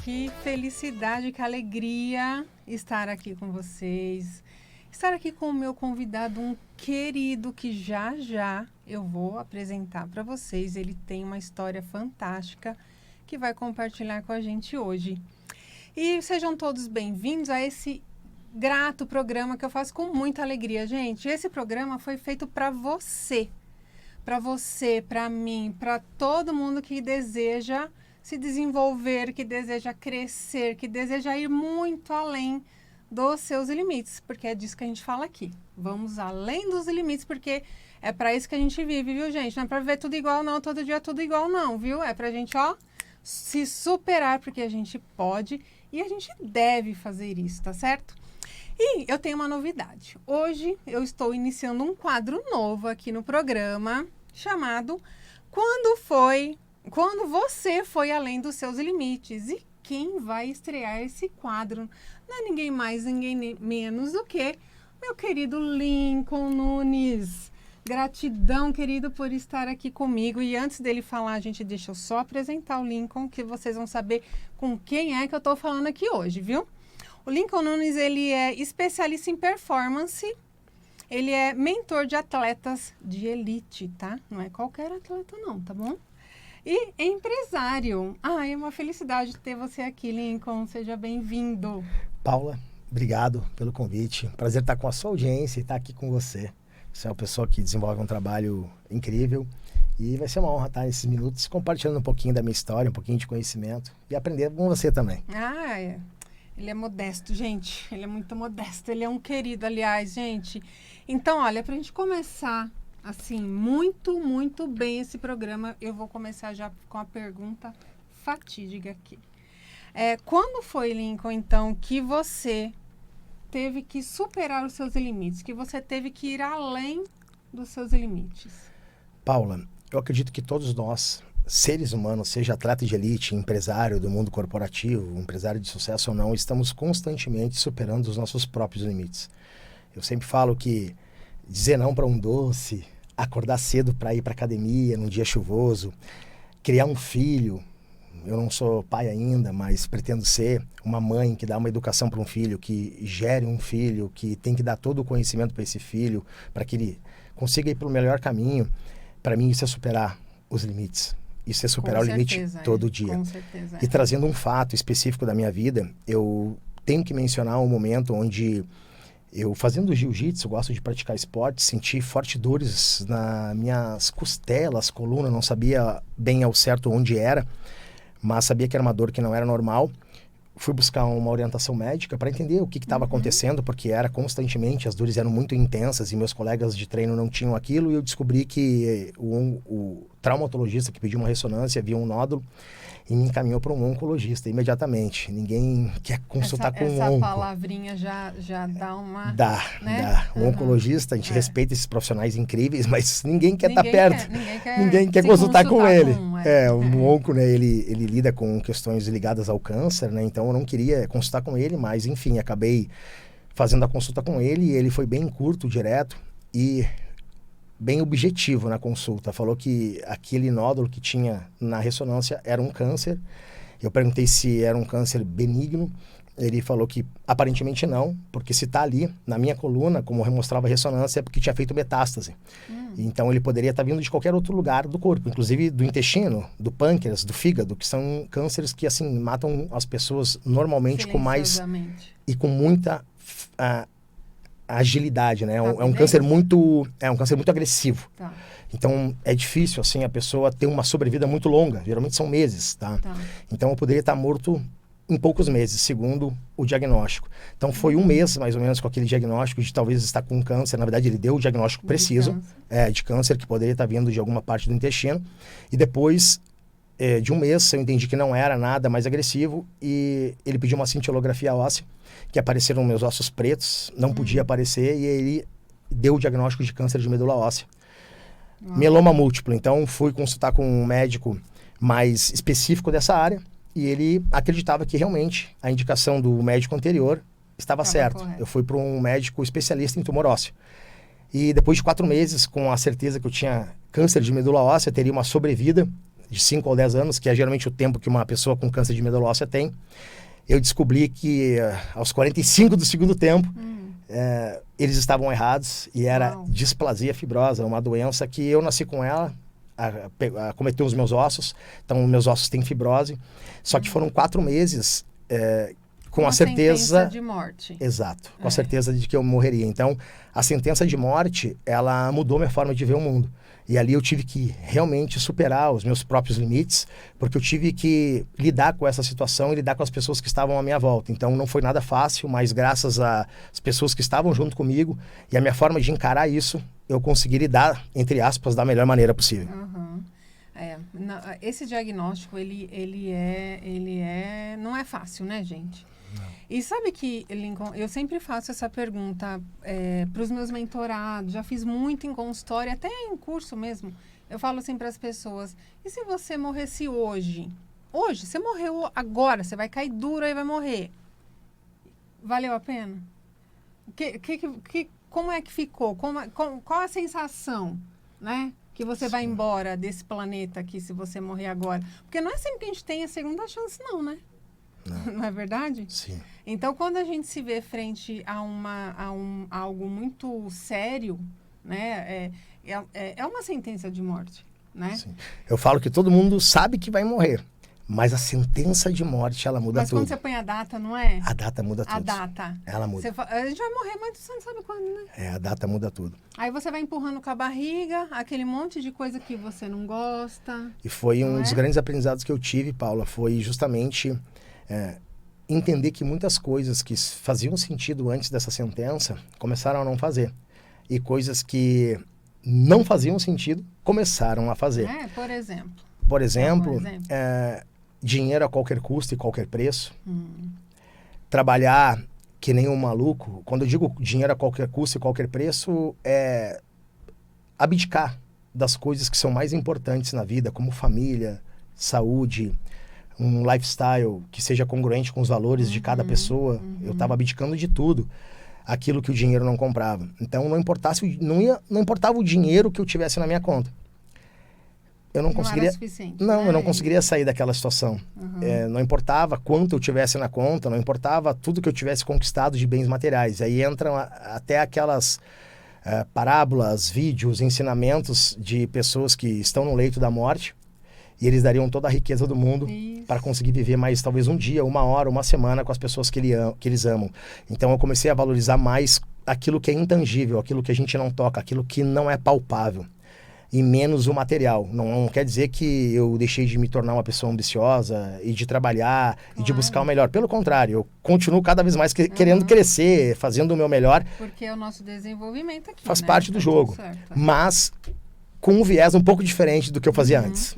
que felicidade, que alegria estar aqui com vocês. Estar aqui com o meu convidado, um querido que já eu vou apresentar para vocês. Ele tem uma história fantástica que vai compartilhar com a gente hoje. E sejam todos bem-vindos a esse grato programa que eu faço com muita alegria, gente. Esse programa foi feito para você, para mim, para todo mundo que deseja se desenvolver, que deseja crescer, que deseja ir muito além dos seus limites, porque é disso que a gente fala aqui. Vamos além dos limites, porque é para isso que a gente vive, viu, gente? Não é para viver tudo igual, não, todo dia tudo igual, não, viu? É para a gente, se superar, porque a gente pode e a gente deve fazer isso, tá certo? E eu tenho uma novidade. Hoje eu estou iniciando um quadro novo aqui no programa, chamado Quando você foi além dos seus limites. E quem vai estrear esse quadro não é ninguém mais, ninguém menos do que meu querido Lincoln Nunes. Gratidão, querido, por estar aqui comigo. E antes dele falar, gente, deixa eu só apresentar o Lincoln, que vocês vão saber com quem é que eu estou falando aqui hoje, viu? O Lincoln Nunes, ele é especialista em performance. Ele é mentor de atletas de elite, tá? Não é qualquer atleta não, tá bom? E empresário. É uma felicidade ter você aqui, Lincoln. Seja bem-vindo. Paula, obrigado pelo convite. Prazer estar com a sua audiência e estar aqui com você. Você é uma pessoa que desenvolve um trabalho incrível e vai ser uma honra estar nesses minutos compartilhando um pouquinho da minha história, um pouquinho de conhecimento e aprender com você também. Ele é modesto, gente. Ele é muito modesto. Ele é um querido, aliás, gente. Então, olha, pra gente começar assim, muito, muito bem esse programa, eu vou começar já com a pergunta fatídica aqui. Quando foi, Lincoln, então, que você teve que superar os seus limites, que você teve que ir além dos seus limites? Paula, eu acredito que todos nós, seres humanos, seja atleta de elite, empresário do mundo corporativo, empresário de sucesso ou não, estamos constantemente superando os nossos próprios limites. Eu sempre falo que dizer não para um doce, acordar cedo para ir para academia num dia chuvoso, criar um filho. Eu não sou pai ainda, mas pretendo ser uma mãe que dá uma educação para um filho, que gere um filho, que tem que dar todo o conhecimento para esse filho, para que ele consiga ir pelo melhor caminho. Para mim, isso é superar os limites. Isso é superar o limite todo dia. Com certeza. E trazendo um fato específico da minha vida, eu tenho que mencionar um momento onde eu, fazendo jiu-jitsu, gosto de praticar esporte, senti fortes dores nas minhas costelas, coluna, não sabia bem ao certo onde era, mas sabia que era uma dor que não era normal. Fui buscar uma orientação médica para entender o que estava acontecendo, porque era constantemente, as dores eram muito intensas e meus colegas de treino não tinham aquilo, e eu descobri que o traumatologista que pediu uma ressonância viu um nódulo e me encaminhou para um oncologista imediatamente. Ninguém quer consultar com um onco. Essa palavrinha já dá uma... Dá. O oncologista, a gente respeita esses profissionais incríveis, mas ninguém quer estar perto. Ninguém quer consultar com ele. O onco, né, ele lida com questões ligadas ao câncer, né? Então eu não queria consultar com ele, mas enfim, acabei fazendo a consulta com ele e ele foi bem curto, direto e bem objetivo na consulta. Falou que aquele nódulo que tinha na ressonância era um câncer. Eu perguntei se era um câncer benigno. Ele falou que aparentemente não, porque se está ali na minha coluna, como mostrava a ressonância, é porque tinha feito metástase. Então ele poderia estar vindo de qualquer outro lugar do corpo, inclusive do intestino, do pâncreas, do fígado, que são cânceres que assim matam as pessoas normalmente com mais e com muita agilidade, né? É um câncer muito agressivo. Tá. Então é difícil assim a pessoa ter uma sobrevida muito longa, geralmente são meses, tá? Então eu poderia estar morto em poucos meses, segundo o diagnóstico. Então foi um mês mais ou menos com aquele diagnóstico de talvez estar com câncer. Na verdade ele deu o diagnóstico preciso de câncer, que poderia estar vindo de alguma parte do intestino, e depois de um mês eu entendi que não era nada mais agressivo e ele pediu uma cintilografia óssea, que apareceram meus ossos pretos, não podia aparecer, e ele deu o diagnóstico de câncer de medula óssea. Mieloma múltiplo. Então fui consultar com um médico mais específico dessa área e ele acreditava que realmente a indicação do médico anterior estava certa. Correto. Eu fui para um médico especialista em tumor ósseo. E depois de 4 meses, com a certeza que eu tinha câncer de medula óssea, teria uma sobrevida de 5 ou 10 anos, que é geralmente o tempo que uma pessoa com câncer de medula óssea tem, eu descobri que aos 45 do segundo tempo, eles estavam errados e era displasia fibrosa, uma doença que eu nasci com ela, acometeu os meus ossos, então meus ossos têm fibrose, só que foram 4 meses com a certeza de morte. Exato, com a certeza de que eu morreria. Então, a sentença de morte, ela mudou minha forma de ver o mundo. E ali eu tive que realmente superar os meus próprios limites, porque eu tive que lidar com essa situação e lidar com as pessoas que estavam à minha volta. Então, não foi nada fácil, mas graças às pessoas que estavam junto comigo e a minha forma de encarar isso, eu consegui lidar, entre aspas, da melhor maneira possível. Esse diagnóstico, não é fácil, né, gente? Não. E sabe que, Lincoln, eu sempre faço essa pergunta para os meus mentorados, já fiz muito em consultório, até em curso mesmo. Eu falo assim para as pessoas, e se você morresse hoje? Hoje, você morreu agora, você vai cair duro e vai morrer. Valeu a pena? Como é que ficou? Qual a sensação, né? Que você vai embora desse planeta aqui, se você morrer agora? Porque não é sempre que a gente tem a segunda chance, não, né? Não é verdade? Sim. Então, quando a gente se vê frente a algo muito sério, né? É uma sentença de morte, né? Sim. Eu falo que todo mundo sabe que vai morrer, mas a sentença de morte, ela muda tudo. Mas quando você põe a data, não é? A data muda tudo. A data. Ela muda. A gente vai morrer, mas você não sabe quando, né? A data muda tudo. Aí você vai empurrando com a barriga, aquele monte de coisa que você não gosta. E foi um dos grandes aprendizados que eu tive, Paula, foi justamente entender que muitas coisas que faziam sentido antes dessa sentença começaram a não fazer. E coisas que não faziam sentido começaram a fazer. Por exemplo, dinheiro a qualquer custo e qualquer preço. Trabalhar que nem um maluco. Quando eu digo dinheiro a qualquer custo e qualquer preço, é abdicar das coisas que são mais importantes na vida, como família, saúde, um lifestyle que seja congruente com os valores de cada pessoa. Eu estava abdicando de tudo, aquilo que o dinheiro não comprava. Então, não importava o dinheiro que eu tivesse na minha conta. Eu não conseguiria. Era suficiente, não, eu não conseguiria sair daquela situação. Não importava quanto eu tivesse na conta, não importava tudo que eu tivesse conquistado de bens materiais. Aí entram até aquelas parábolas, vídeos, ensinamentos de pessoas que estão no leito da morte. E eles dariam toda a riqueza do mundo para conseguir viver mais talvez um dia, uma hora, uma semana com as pessoas que eles amam. Então eu comecei a valorizar mais aquilo que é intangível, aquilo que a gente não toca, aquilo que não é palpável. E menos o material. Não quer dizer que eu deixei de me tornar uma pessoa ambiciosa e de trabalhar e de buscar o melhor. Pelo contrário, eu continuo cada vez mais querendo crescer, fazendo o meu melhor. Porque é o nosso desenvolvimento aqui, faz parte do jogo. Mas com um viés um pouco diferente do que eu fazia antes.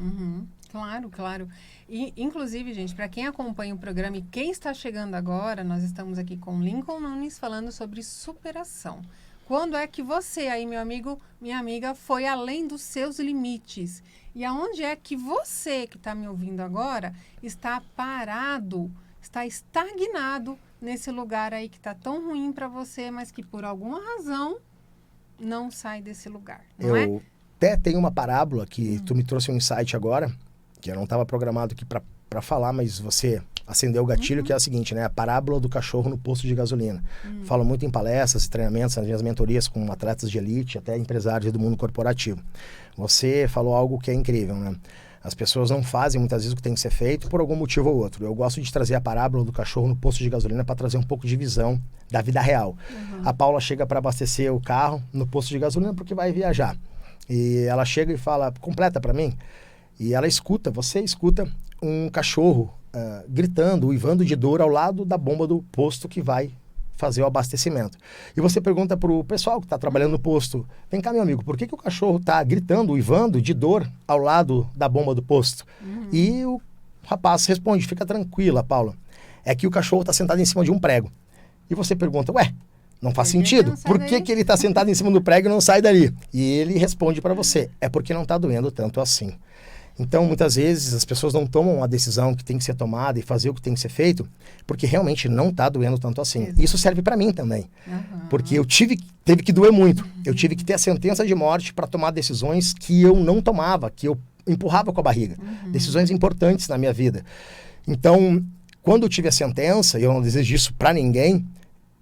Claro. E, inclusive, gente, para quem acompanha o programa e quem está chegando agora, nós estamos aqui com Lincoln Nunes falando sobre superação. Quando é que você aí, meu amigo, minha amiga, foi além dos seus limites? E aonde é que você, que está me ouvindo agora, está parado, está estagnado nesse lugar aí que está tão ruim para você, mas que por alguma razão não sai desse lugar, não é? Até tem uma parábola que tu me trouxe um insight agora, que eu não estava programado aqui para falar, mas você acendeu o gatilho, que é a seguinte, né? A parábola do cachorro no posto de gasolina. Falo muito em palestras e treinamentos, nas minhas mentorias com atletas de elite, até empresários do mundo corporativo. Você falou algo que é incrível, né? As pessoas não fazem muitas vezes o que tem que ser feito por algum motivo ou outro. Eu gosto de trazer a parábola do cachorro no posto de gasolina para trazer um pouco de visão da vida real. A Paula chega para abastecer o carro no posto de gasolina porque vai viajar. E ela chega e fala, completa para mim. E ela escuta, você escuta um cachorro gritando, uivando de dor ao lado da bomba do posto que vai fazer o abastecimento. E você pergunta pro pessoal que está trabalhando no posto, vem cá, meu amigo, por que o cachorro está gritando, uivando de dor ao lado da bomba do posto? E o rapaz responde, fica tranquila, Paula, é que o cachorro está sentado em cima de um prego. E você pergunta, não faz sentido. Por que ele está sentado em cima do prego e não sai dali? E ele responde para você, é porque não está doendo tanto assim. Então, muitas vezes, as pessoas não tomam a decisão que tem que ser tomada e fazer o que tem que ser feito, porque realmente não está doendo tanto assim. Exato. Isso serve para mim também. Porque teve que doer muito. Eu tive que ter a sentença de morte para tomar decisões que eu não tomava, que eu empurrava com a barriga. Decisões importantes na minha vida. Então, quando eu tive a sentença, e eu não desejo isso para ninguém,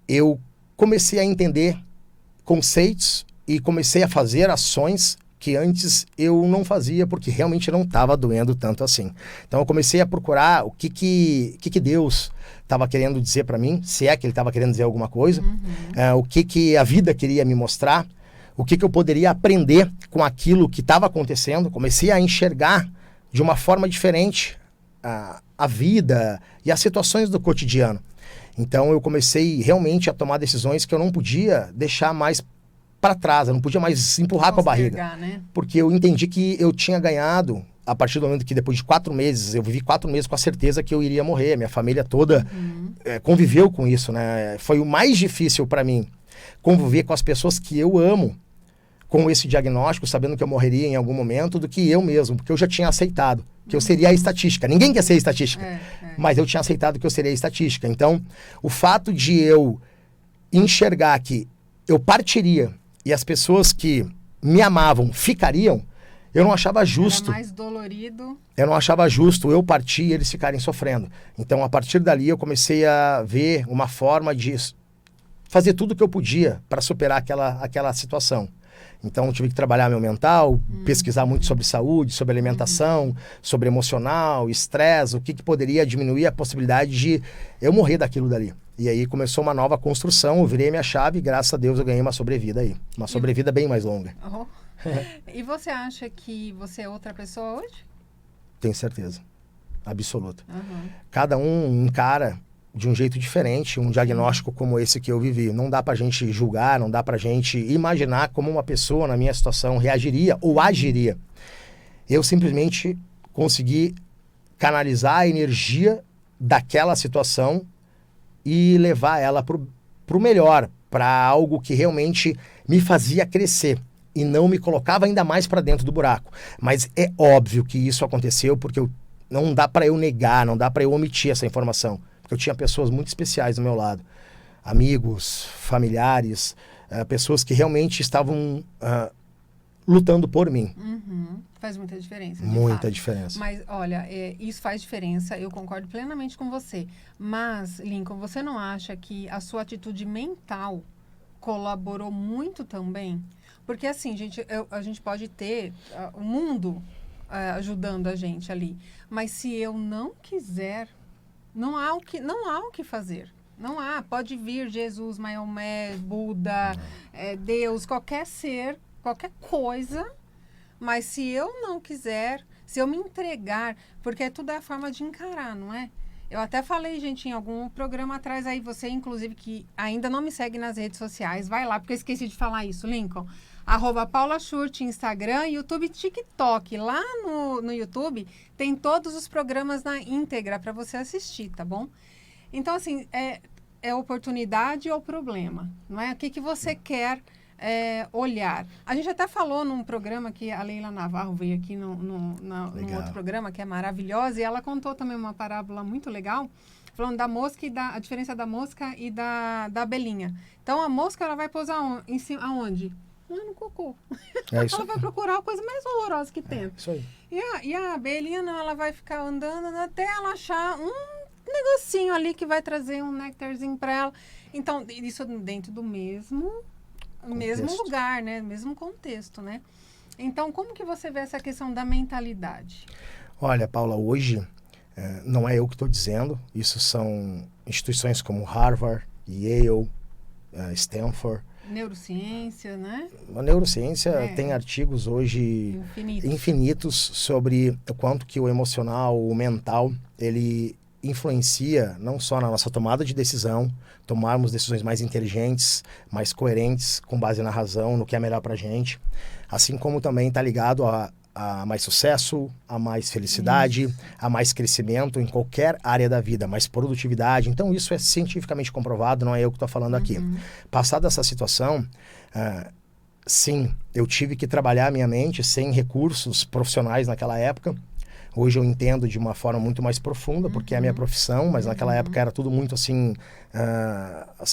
eu comecei a entender conceitos e comecei a fazer ações que antes eu não fazia, porque realmente não estava doendo tanto assim. Então eu comecei a procurar o que Deus estava querendo dizer para mim, se é que ele estava querendo dizer alguma coisa, o que a vida queria me mostrar, o que eu poderia aprender com aquilo que estava acontecendo. Comecei a enxergar de uma forma diferente a vida e as situações do cotidiano. Então eu comecei realmente a tomar decisões que eu não podia deixar mais para trás, eu não podia mais empurrar com a barriga. Né? Porque eu entendi que eu tinha ganhado, a partir do momento que depois de 4 meses, eu vivi 4 meses com a certeza que eu iria morrer. Minha família toda conviveu com isso, né? Foi o mais difícil para mim, conviver com as pessoas que eu amo, com esse diagnóstico, sabendo que eu morreria em algum momento, do que eu mesmo, porque eu já tinha aceitado que eu seria a estatística. Ninguém quer ser estatística, mas eu tinha aceitado que eu seria a estatística. Então, o fato de eu enxergar que eu partiria e as pessoas que me amavam ficariam, eu não achava justo. Era mais dolorido. Eu não achava justo eu partir e eles ficarem sofrendo. Então, a partir dali, eu comecei a ver uma forma de fazer tudo o que eu podia para superar aquela situação. Então, eu tive que trabalhar meu mental, pesquisar muito sobre saúde, sobre alimentação, sobre emocional, estresse, o que poderia diminuir a possibilidade de eu morrer daquilo dali. E aí começou uma nova construção, eu virei minha chave e graças a Deus eu ganhei uma sobrevida aí. Uma sobrevida bem mais longa. E você acha que você é outra pessoa hoje? Tenho certeza. Absoluta. Cada um encara de um jeito diferente um diagnóstico como esse que eu vivi. Não dá pra gente julgar, não dá pra gente imaginar como uma pessoa na minha situação reagiria ou agiria. Eu simplesmente consegui canalizar a energia daquela situação e levar ela pro melhor, para algo que realmente me fazia crescer e não me colocava ainda mais para dentro do buraco. Mas é óbvio que isso aconteceu porque não dá para eu negar, não dá para eu omitir essa informação. Porque eu tinha pessoas muito especiais do meu lado. Amigos, familiares, pessoas que realmente estavam lutando por mim. Faz muita diferença. Muita diferença. Mas, olha, isso faz diferença, eu concordo plenamente com você. Mas, Lincoln, você não acha que a sua atitude mental colaborou muito também? Porque, assim, a gente pode ter o mundo ajudando a gente ali. Mas se eu não quiser, não há o que fazer. Não há. Pode vir Jesus, Maomé, Buda, Deus, qualquer ser, qualquer coisa. Mas se eu não quiser, se eu me entregar, porque tudo é a forma de encarar, não é? Eu até falei, gente, em algum programa atrás aí, você, inclusive, que ainda não me segue nas redes sociais, vai lá, porque eu esqueci de falar isso, Lincoln. @PaulaSchurch, Instagram, YouTube, TikTok. Lá no YouTube tem todos os programas na íntegra para você assistir, tá bom? Então, assim, é oportunidade ou problema, não é? O que você quer olhar. A gente até falou num programa que a Leila Navarro veio aqui num outro programa que é maravilhosa, e ela contou também uma parábola muito legal, falando da mosca e a diferença da mosca e da abelhinha. Então, a mosca, ela vai pousar em cima, aonde? No cocô. Ela vai procurar a coisa mais horrorosa que tem. Isso aí. E a abelhinha, não, ela vai ficar andando até ela achar um negocinho ali que vai trazer um néctarzinho para ela. Então, isso dentro do mesmo lugar, né? Mesmo contexto, né? Então, como que você vê essa questão da mentalidade? Olha, Paula, hoje não é eu que estou dizendo. Isso são instituições como Harvard, Yale, Stanford. Neurociência, né? A neurociência tem artigos hoje infinitos sobre o quanto que o emocional, o mental, ele influencia não só na nossa tomada de decisão, tomarmos decisões mais inteligentes, mais coerentes, com base na razão, no que é melhor pra gente, assim como também está ligado a mais sucesso, a mais felicidade, a mais crescimento em qualquer área da vida, mais produtividade. Então isso é cientificamente comprovado, não é eu que estou falando aqui. Passada essa situação, sim, eu tive que trabalhar a minha mente sem recursos profissionais naquela época. Hoje eu entendo de uma forma muito mais profunda, porque é a minha profissão, mas naquela época era tudo muito assim,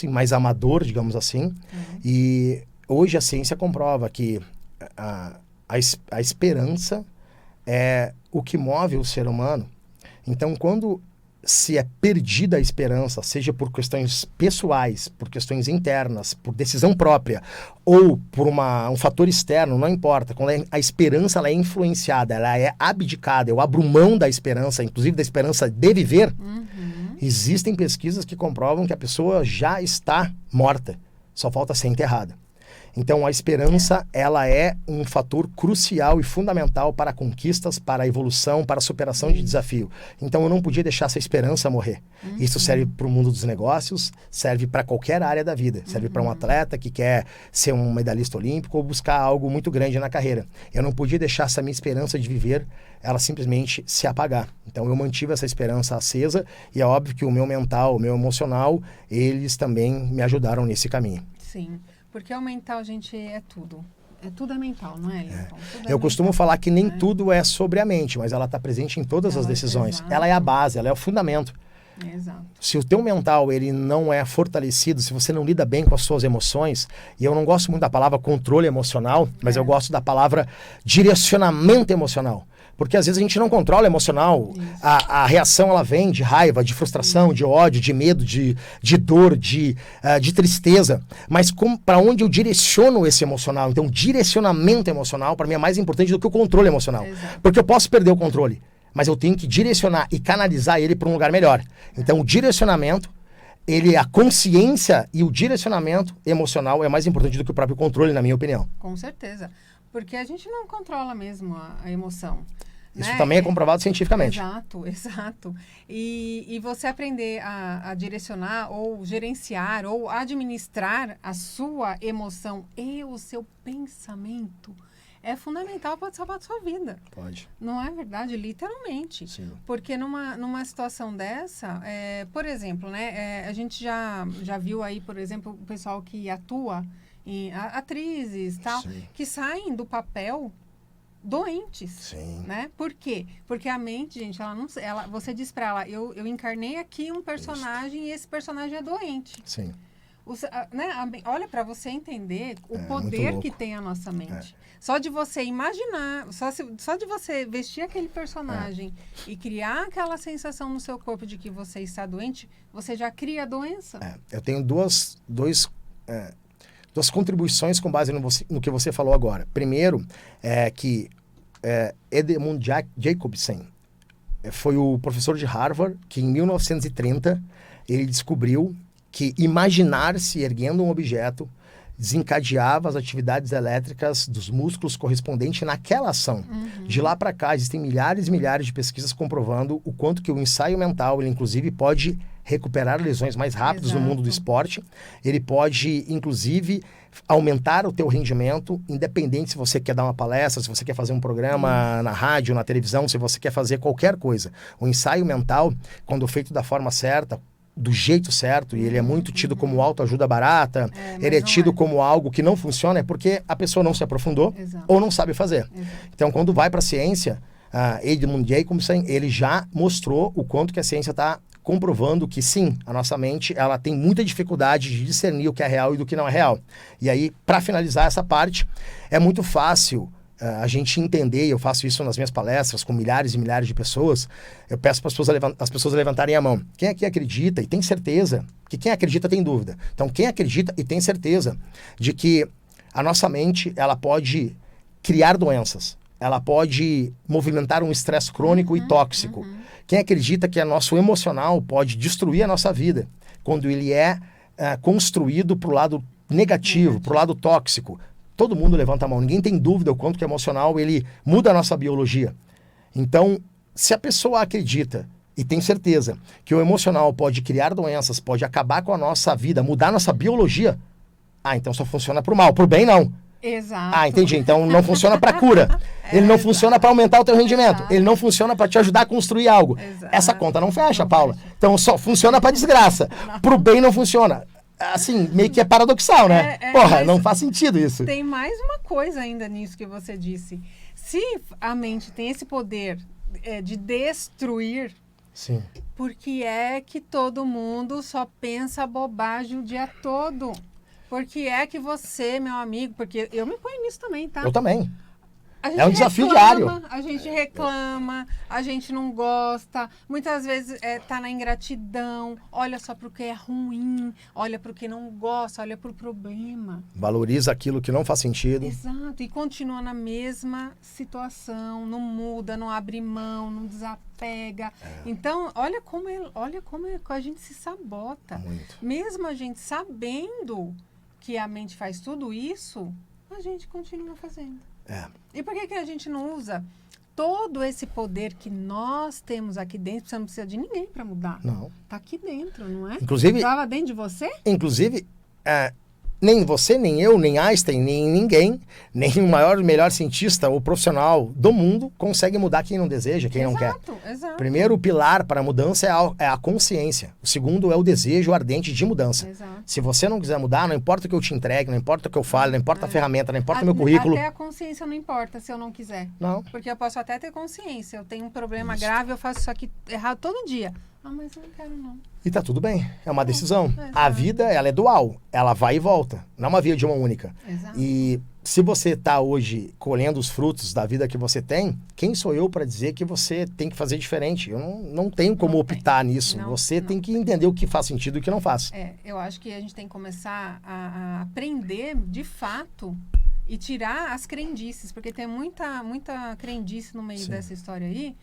mais amador, digamos assim. E hoje a ciência comprova que a esperança é o que move o ser humano. Então, quando se é perdida a esperança, seja por questões pessoais, por questões internas, por decisão própria, ou por um fator externo, não importa. Quando a esperança ela é influenciada, ela é abdicada, eu abro mão da esperança, inclusive da esperança de viver, existem pesquisas que comprovam que a pessoa já está morta, só falta ser enterrada. Então, a esperança, ela é um fator crucial e fundamental para conquistas, para a evolução, para a superação de desafio. Então, eu não podia deixar essa esperança morrer. Isso serve para o mundo dos negócios, serve para qualquer área da vida. Serve para um atleta que quer ser um medalhista olímpico ou buscar algo muito grande na carreira. Eu não podia deixar essa minha esperança de viver, ela simplesmente se apagar. Então, eu mantive essa esperança acesa e é óbvio que o meu mental, o meu emocional, eles também me ajudaram nesse caminho. Sim. Porque o mental, gente, é tudo. Tudo é mental, não é, Lincoln? Eu costumo falar que nem tudo é sobre a mente, mas ela está presente em todas as decisões. Ela é a base, ela é o fundamento. Exato. Se o teu mental ele não é fortalecido, se você não lida bem com as suas emoções, e eu não gosto muito da palavra controle emocional, mas eu gosto da palavra direcionamento emocional. Porque às vezes a gente não controla emocional, a reação ela vem de raiva, de frustração, de ódio, de medo, de dor, de tristeza. Mas para onde eu direciono esse emocional? Então, direcionamento emocional para mim é mais importante do que o controle emocional. Exato. Porque eu posso perder o controle, mas eu tenho que direcionar e canalizar ele para um lugar melhor. Então, o direcionamento, a consciência e o direcionamento emocional é mais importante do que o próprio controle, na minha opinião. Com certeza. Porque a gente não controla mesmo a emoção. Isso também é comprovado cientificamente. Exato. E você aprender a direcionar ou gerenciar ou administrar a sua emoção e o seu pensamento é fundamental para salvar a sua vida. Pode. Não é verdade? Literalmente. Sim. Porque numa situação dessa, por exemplo, né, a gente já viu aí, por exemplo, o pessoal que atua em atrizes tal, que saem do papel doentes. Sim. Né? Por quê? Porque a mente, gente, você diz para ela, eu encarnei aqui um personagem e esse personagem é doente. Sim. Olha, para você entender o poder que tem a nossa mente. Só de você imaginar, só de você vestir aquele personagem e criar aquela sensação no seu corpo de que você está doente, você já cria a doença. Eu tenho duas contribuições com base no que você falou agora. Primeiro, que Edmund Jacobson foi o professor de Harvard que, em 1930, ele descobriu que imaginar-se erguendo um objeto desencadeava as atividades elétricas dos músculos correspondentes naquela ação. De lá para cá, existem milhares e milhares de pesquisas comprovando o quanto que o ensaio mental, ele inclusive pode recuperar lesões mais rápidas no mundo do esporte. Ele pode, inclusive, aumentar o teu rendimento, independente se você quer dar uma palestra, se você quer fazer um programa na rádio, na televisão, se você quer fazer qualquer coisa. O ensaio mental, quando feito da forma certa, do jeito certo, e ele é muito tido como autoajuda barata, ele é tido como algo que não funciona, é porque a pessoa não se aprofundou ou não sabe fazer. Então, quando vai para a ciência, Edmund Jacobson, ele já mostrou o quanto que a ciência está comprovando que sim, a nossa mente ela tem muita dificuldade de discernir o que é real e do que não é real. E aí, para finalizar essa parte, é muito fácil a gente entender, eu faço isso nas minhas palestras com milhares e milhares de pessoas, eu peço para as pessoas levantarem a mão. Quem aqui acredita e tem certeza, que quem acredita tem dúvida. Então, quem acredita e tem certeza de que a nossa mente, ela pode criar doenças, ela pode movimentar um estresse crônico e tóxico. Quem acredita que o nosso emocional pode destruir a nossa vida, quando ele é construído para o lado negativo, para o lado tóxico. Todo mundo levanta a mão, ninguém tem dúvida o quanto que o emocional ele muda a nossa biologia. Então, se a pessoa acredita e tem certeza que o emocional pode criar doenças, pode acabar com a nossa vida, mudar a nossa biologia, então só funciona para o mal, para o bem não. Exato. Entendi. Então não funciona para cura. Ele não funciona para aumentar o teu rendimento. Ele não funciona para te ajudar a construir algo. Essa conta não fecha, Paula. Então só funciona para desgraça. Para o bem não funciona. Assim, meio que é paradoxal, né? Porra, não faz sentido isso. Tem mais uma coisa ainda nisso que você disse. Se a mente tem esse poder de destruir, sim, por que é que todo mundo só pensa bobagem o dia todo? Por que é que você, meu amigo, porque eu me ponho nisso também, tá? Eu também. É um desafio diário. A gente reclama, a gente não gosta. Muitas vezes tá na ingratidão. Olha só pro que é ruim, olha pro que não gosta, olha pro problema. Valoriza aquilo que não faz sentido. Exato. E continua na mesma situação, não muda, não abre mão, não desapega. Então, olha como a gente se sabota. Muito. Mesmo a gente sabendo que a mente faz tudo isso, a gente continua fazendo. E por que a gente não usa todo esse poder que nós temos aqui dentro? Você não precisa de ninguém para mudar. Não. Tá aqui dentro, não é? Inclusive... Estava dentro de você? Inclusive, nem você, nem eu, nem Einstein, nem ninguém, nem o maior, melhor cientista ou profissional do mundo consegue mudar quem não deseja, quem não quer. Exato. Primeiro, o pilar para a mudança é a consciência. O segundo é o desejo ardente de mudança. Exato. Se você não quiser mudar, não importa o que eu te entregue, não importa o que eu fale, não importa a ferramenta, não importa o meu currículo. Até a consciência não importa se eu não quiser. Não. Porque eu posso até ter consciência. Eu tenho um problema grave, eu faço isso aqui errado todo dia. Mas eu não quero, não. E tá tudo bem, é uma decisão. A vida, ela é dual, ela vai e volta, não é uma via de uma única. Exato. E se você tá hoje colhendo os frutos da vida que você tem, quem sou eu para dizer que você tem que fazer diferente? Eu não tenho como optar nisso. Você tem que entender o que faz sentido e o que não faz. Eu acho que a gente tem que começar a aprender de fato e tirar as crendices, porque tem muita crendice no meio dessa história aí.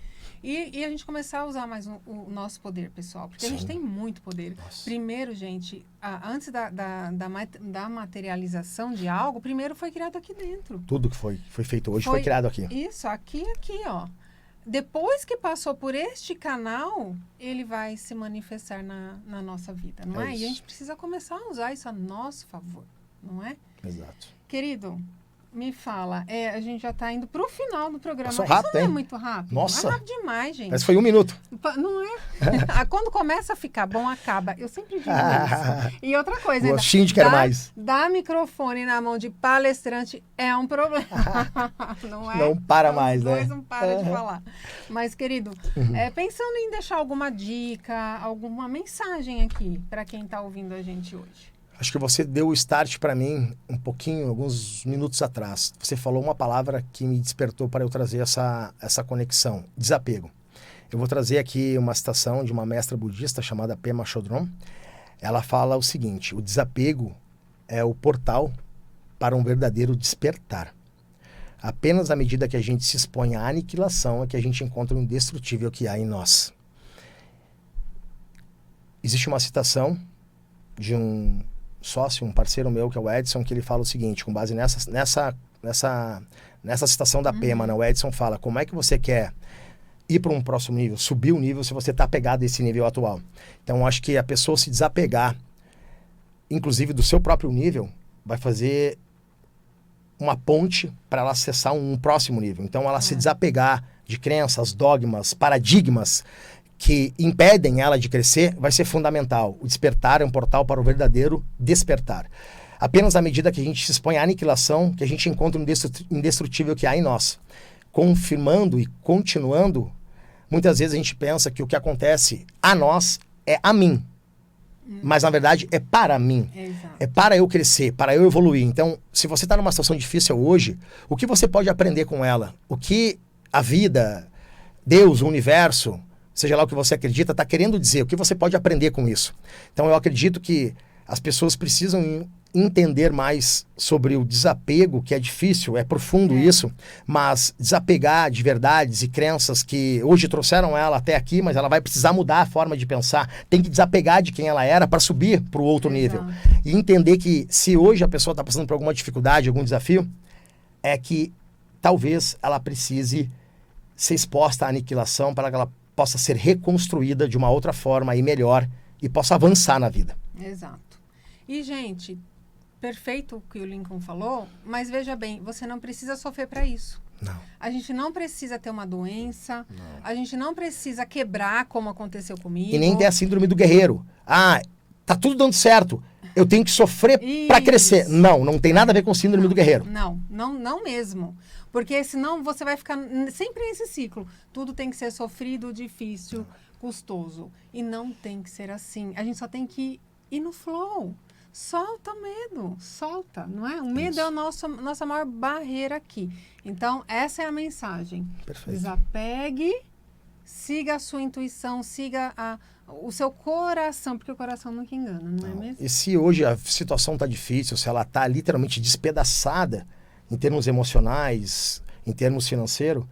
E a gente começar a usar mais o nosso poder, pessoal. Porque a gente tem muito poder. Nossa. Primeiro, gente, antes da materialização de algo, primeiro foi criado aqui dentro. Tudo que foi feito hoje foi criado aqui. Isso, aqui, ó. Depois que passou por este canal, ele vai se manifestar na nossa vida, não é? E a gente precisa começar a usar isso a nosso favor, não é? Exato. Querido, me fala, a gente já está indo para o final do programa. Passou rápido, isso não hein? é muito rápido? Nossa. É rápido demais, gente. Mas foi 1 minuto. Não é? Quando começa a ficar bom, acaba. Eu sempre digo isso. E outra coisa, gostinho de quero mais. Dar microfone na mão de palestrante é um problema. Não é? Não para mais, né? Os dois não param de falar. Mas, querido, pensando em deixar alguma dica, alguma mensagem aqui para quem está ouvindo a gente hoje. Acho que você deu o start para mim um pouquinho, alguns minutos atrás. Você falou uma palavra que me despertou para eu trazer essa conexão, desapego. Eu vou trazer aqui uma citação de uma mestra budista chamada Pema Chodron. Ela fala o seguinte: o desapego é o portal para um verdadeiro despertar. Apenas à medida que a gente se expõe à aniquilação é que a gente encontra o indestrutível que há em nós. Existe uma citação de um sócio, um parceiro meu, que é o Edson, que ele fala o seguinte, com base nessa citação da Pema, né? O Edson fala: como é que você quer ir para um próximo nível, subir o nível, se você está apegado a esse nível atual? Então, acho que a pessoa se desapegar, inclusive do seu próprio nível, vai fazer uma ponte para ela acessar um próximo nível. Então, ela se desapegar de crenças, dogmas, paradigmas que impedem ela de crescer, vai ser fundamental. O despertar é um portal para o verdadeiro despertar. Apenas à medida que a gente se expõe à aniquilação, que a gente encontra um indestrutível que há em nós. Confirmando e continuando, muitas vezes a gente pensa que o que acontece a nós é a mim. Mas, na verdade, é para mim. Exato. É para eu crescer, para eu evoluir. Então, se você está numa situação difícil hoje, o que você pode aprender com ela? O que a vida, Deus, o universo, seja lá o que você acredita, está querendo dizer, o que você pode aprender com isso. Então eu acredito que as pessoas precisam entender mais sobre o desapego, que é difícil, é profundo isso, mas desapegar de verdades e crenças que hoje trouxeram ela até aqui, mas ela vai precisar mudar a forma de pensar, tem que desapegar de quem ela era para subir para o outro nível. E entender que se hoje a pessoa está passando por alguma dificuldade, algum desafio, é que talvez ela precise ser exposta à aniquilação para que ela possa ser reconstruída de uma outra forma e melhor e possa avançar na vida. Exato. E, gente, perfeito o que o Lincoln falou, mas veja bem, você não precisa sofrer para isso. Não. A gente não precisa ter uma doença, a gente não precisa quebrar como aconteceu comigo. E nem ter a síndrome do guerreiro. Ah, tá tudo dando certo, eu tenho que sofrer para crescer. Não tem nada a ver com síndrome do guerreiro. Não mesmo. Porque senão você vai ficar sempre nesse ciclo. Tudo tem que ser sofrido, difícil, custoso. E não tem que ser assim. A gente só tem que ir no flow. solta o medo, solta, não é? O medo Isso. é a nossa maior barreira aqui. Então, essa é a mensagem. Perfeito. Desapegue, siga a sua intuição, siga o seu coração, porque o coração nunca engana, não é mesmo? E se hoje a situação está difícil, se ela está literalmente despedaçada em termos emocionais, em termos financeiros,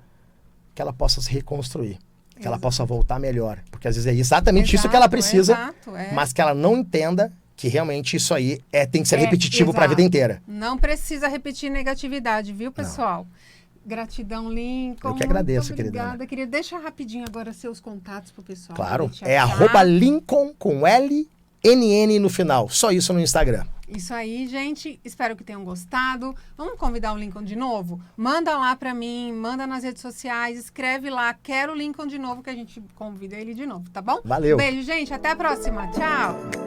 que ela possa se reconstruir. Que ela possa voltar melhor. Porque às vezes é exatamente isso que ela precisa, mas que ela não entenda que realmente isso aí tem que ser repetitivo para a vida inteira. Não precisa repetir negatividade, viu, pessoal? Não. Gratidão, Lincoln. Eu que agradeço, obrigada, querida. Deixa rapidinho agora seus contatos pro pessoal. Claro, é @Lincoln com LNN no final. Só isso no Instagram. Isso aí, gente. Espero que tenham gostado. Vamos convidar o Lincoln de novo? Manda lá pra mim, manda nas redes sociais, escreve lá, quero o Lincoln de novo, que a gente convida ele de novo, tá bom? Valeu. Beijo, gente. Até a próxima. Tchau.